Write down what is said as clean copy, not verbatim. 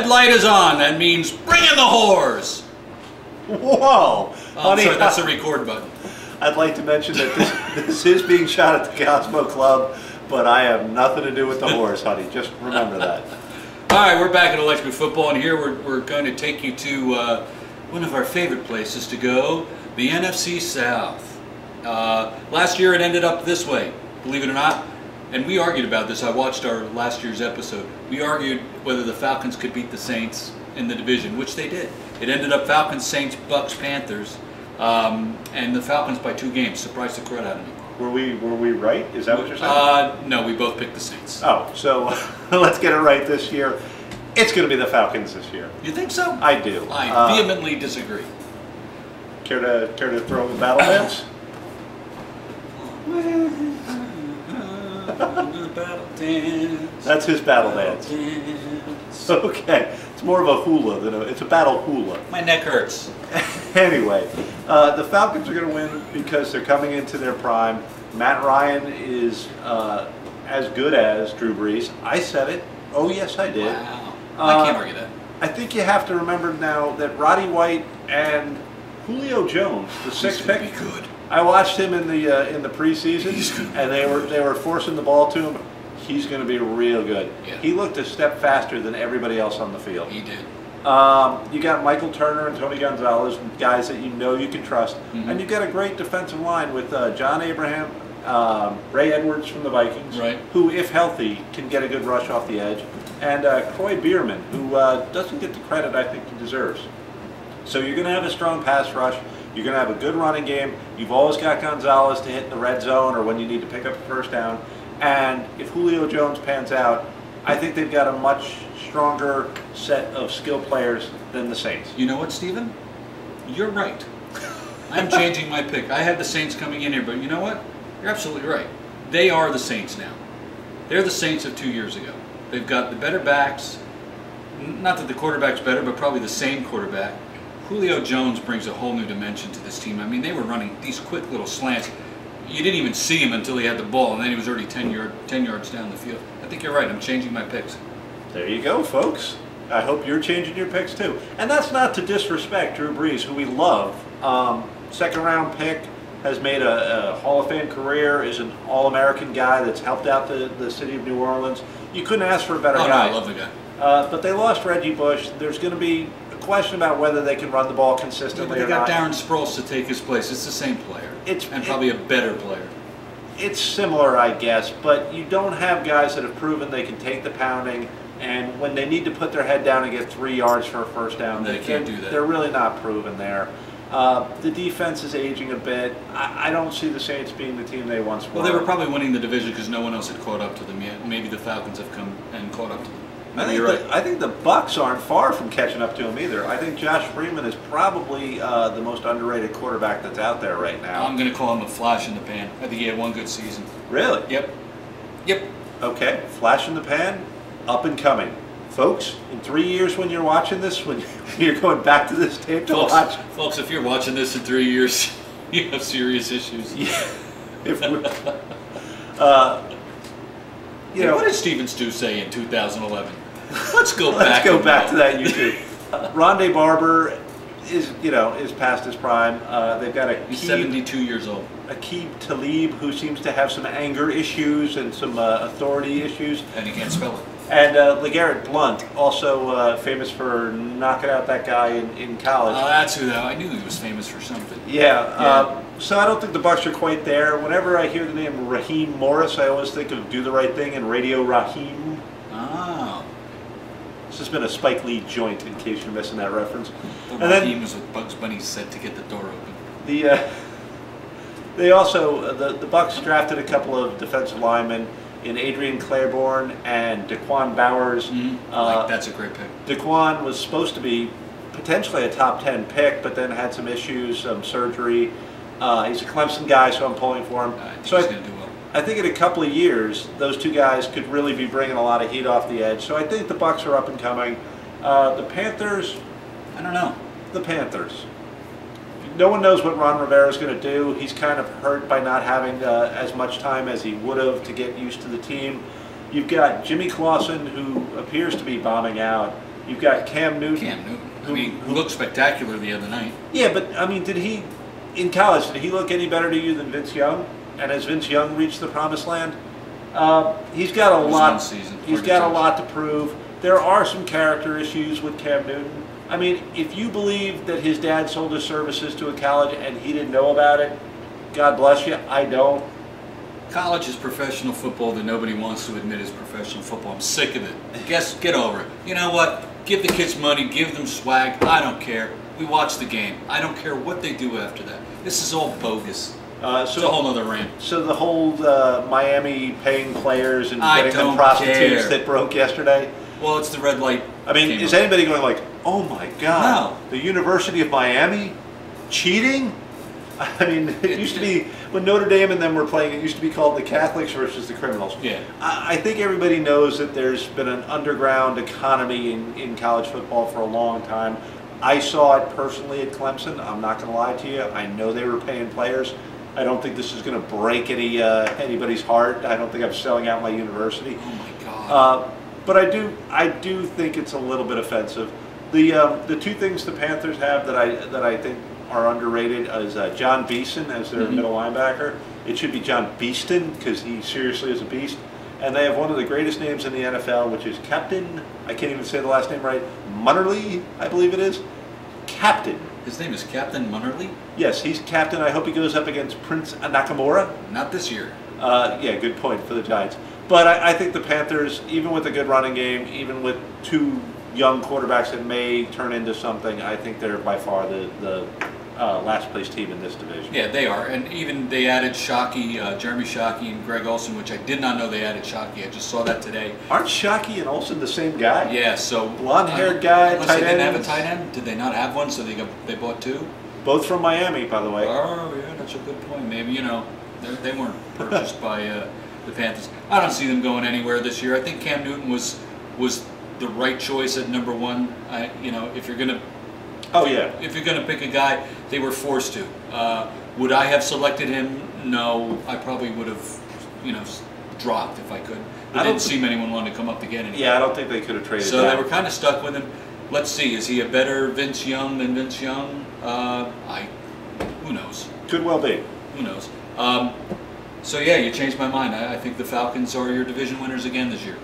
red light is on. That means bring in the whores. Whoa. Honey, sorry, that's the record button. I'd like to mention that this is being shot at the Cosmo Club, but I have nothing to do with the whores, honey. Just remember that. All right, we're back at Electric Football, and here we're going to take you to one of our favorite places to go, the NFC South. Last year it ended up this way, believe it or not. And we argued about this. I watched our last year's episode. We argued whether the Falcons could beat the Saints in the division, which they did. It ended up Falcons, Saints, Bucks, Panthers, and the Falcons by 2 games. Surprised the crowd out of me. Were we right? Is that what you're saying? No, we both picked the Saints. Oh, so let's get it right this year. It's going to be the Falcons this year. You think so? I do. I vehemently disagree. Care to throw the battle dance? That's his battle dance. Okay, it's more of a hula than it's a battle hula. My neck hurts. Anyway, the Falcons are going to win because they're coming into their prime. Matt Ryan is as good as Drew Brees. I said it. Oh yes, I did. Wow. I can't argue that. I think you have to remember now that Roddy White and Julio Jones, the 6th pick, be good. I watched him in the preseason, and they were forcing the ball to him. He's going to be real good. Yeah. He looked a step faster than everybody else on the field. He did. You got Michael Turner and Tony Gonzalez, guys that you can trust, and you've got a great defensive line with John Abraham, Ray Edwards from the Vikings, right, who, if healthy, can get a good rush off the edge, and Croy Bierman, who doesn't get the credit I think he deserves. So you're going to have a strong pass rush. You're going to have a good running game. You've always got Gonzalez to hit in the red zone or when you need to pick up a first down. And if Julio Jones pans out, I think they've got a much stronger set of skill players than the Saints. You know what, Steven? You're right. I'm changing my pick. I had the Saints coming in here, but you know what? You're absolutely right. They are the Saints now. They're the Saints of 2 years ago. They've got the better backs. Not that the quarterback's better, but probably the same quarterback. Julio Jones brings a whole new dimension to this team. I mean, they were running these quick little slants. You didn't even see him until he had the ball, and then he was already 10 yards down the field. I think you're right. I'm changing my picks. There you go, folks. I hope you're changing your picks, too. And that's not to disrespect Drew Brees, who we love. Second-round pick, has made a Hall of Fame career, is an All-American guy that's helped out the city of New Orleans. You couldn't ask for a better guy. No, I love the guy. But they lost Reggie Bush. There's going to be a question about whether they can run the ball consistently or not. They got Darren Sproles to take his place. It's the same player. And probably a better player. It's similar, I guess, but you don't have guys that have proven they can take the pounding, and when they need to put their head down and get 3 yards for a first down, they can't do that. They're really not proven there. The defense is aging a bit. I don't see the Saints being the team they once were. Well, they were probably winning the division because no one else had caught up to them yet. Maybe the Falcons have come and caught up to them. I think the Bucks aren't far from catching up to him either. I think Josh Freeman is probably the most underrated quarterback that's out there right now. I'm going to call him a flash in the pan. I think he had one good season. Really? Yep. Okay, flash in the pan, up and coming. Folks, in 3 years when you're watching this, when you're going back to this tape to watch. Folks, if you're watching this in 3 years, you have serious issues. Yeah. If we, what did Steven Stu say in 2011? Let's go back. Let's go back to that YouTube. Rondé Barber is past his prime. They've got He's 72 years old. Aqib Talib, who seems to have some anger issues and some authority issues. And he can't spell it. And LeGarrette Blount, also famous for knocking out that guy in college. Oh, that's who that. I knew he was famous for something. Yeah. So I don't think the Bucks are quite there. Whenever I hear the name Raheem Morris, I always think of Do the Right Thing and Radio Raheem. Oh. This has been a Spike Lee joint, in case you're missing that reference. And Raheem was what Bugs Bunny said to get the door open. They also the Bucks drafted a couple of defensive linemen in Adrian Claiborne and Daquan Bowers. That's a great pick. Daquan was supposed to be potentially a top 10 pick, but then had some issues, some surgery. He's a Clemson guy, so I'm pulling for him. I think he's going to do well. I think in a couple of years, those two guys could really be bringing a lot of heat off the edge. So I think the Bucks are up and coming. The Panthers, I don't know. The Panthers. No one knows what Ron Rivera is going to do. He's kind of hurt by not having as much time as he would have to get used to the team. You've got Jimmy Clausen, who appears to be bombing out. You've got Cam Newton. Cam Newton. Who looked spectacular the other night. Yeah, but I mean, in college, did he look any better to you than Vince Young? And has Vince Young reached the promised land? He's got a lot. He's got a lot to prove. There are some character issues with Cam Newton. I mean, if you believe that his dad sold his services to a college and he didn't know about it, God bless you. I don't. College is professional football that nobody wants to admit is professional football. I'm sick of it. Get over it. You know what? Give the kids money. Give them swag. I don't care. We watch the game. I don't care what they do after that. This is all bogus. It's a whole other rant. So the whole Miami paying players and getting them prostitutes that broke yesterday? Well, it's the red light. I mean, is anybody going like, oh my God, the University of Miami cheating? I mean, it used to be, when Notre Dame and them were playing, it used to be called the Catholics versus the criminals. Yeah. I think everybody knows that there's been an underground economy in college football for a long time. I saw it personally at Clemson. I'm not going to lie to you. I know they were paying players. I don't think this is going to break anybody's heart. I don't think I'm selling out my university. Oh my God. But I do think it's a little bit offensive. The two things the Panthers have that I think are underrated is John Beeson as their middle linebacker. It should be John Beeston because he seriously is a beast. And they have one of the greatest names in the NFL, which is Captain, I can't even say the last name right, Munnerly, I believe it is. Captain. His name is Captain Munnerly? Yes, he's captain. I hope he goes up against Prince Nakamura. Not this year. Yeah, good point for the Giants. But I think the Panthers, even with a good running game, even with two young quarterbacks that may turn into something, I think they're by far the last place team in this division. Yeah, they are. And even they added Shockey, Jeremy Shockey and Greg Olsen, which I did not know they added Shockey. I just saw that today. Aren't Shockey and Olsen the same guy? Yeah, so blonde-haired guy, unless tight they didn't ends. have a tight end? Did they not have one, so they bought two? Both from Miami, by the way. Oh, yeah, that's a good point. Maybe, they weren't purchased by the Panthers. I don't see them going anywhere this year. I think Cam Newton was the right choice at number one. If you're going to if you're going to pick a guy, they were forced to. Would I have selected him? No, I probably would have, dropped if I could. I didn't see anyone want to come up to get him. Yeah, I don't think they could have traded. So they were kind of stuck with him. Let's see, is he a better Vince Young than Vince Young? Who knows? Could well be. Who knows? So yeah, you changed my mind. I think the Falcons are your division winners again this year.